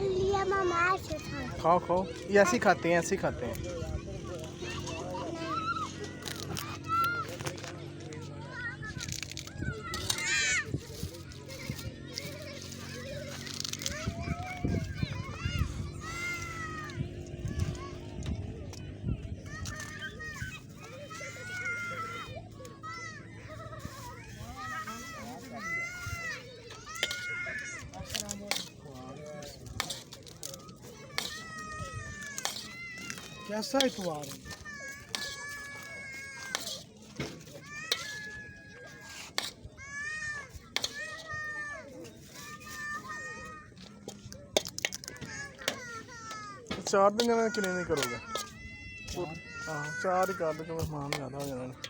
लिया मामा से था। खाओ खाओ, ये ऐसे ही खाते हैं, ऐसे ही खाते हैं। कैसा इतवार है? चार दिन जाना किन्ने नहीं करोगे? हाँ 4 ही कर दो, मेहमान ज़्यादा हो जाना।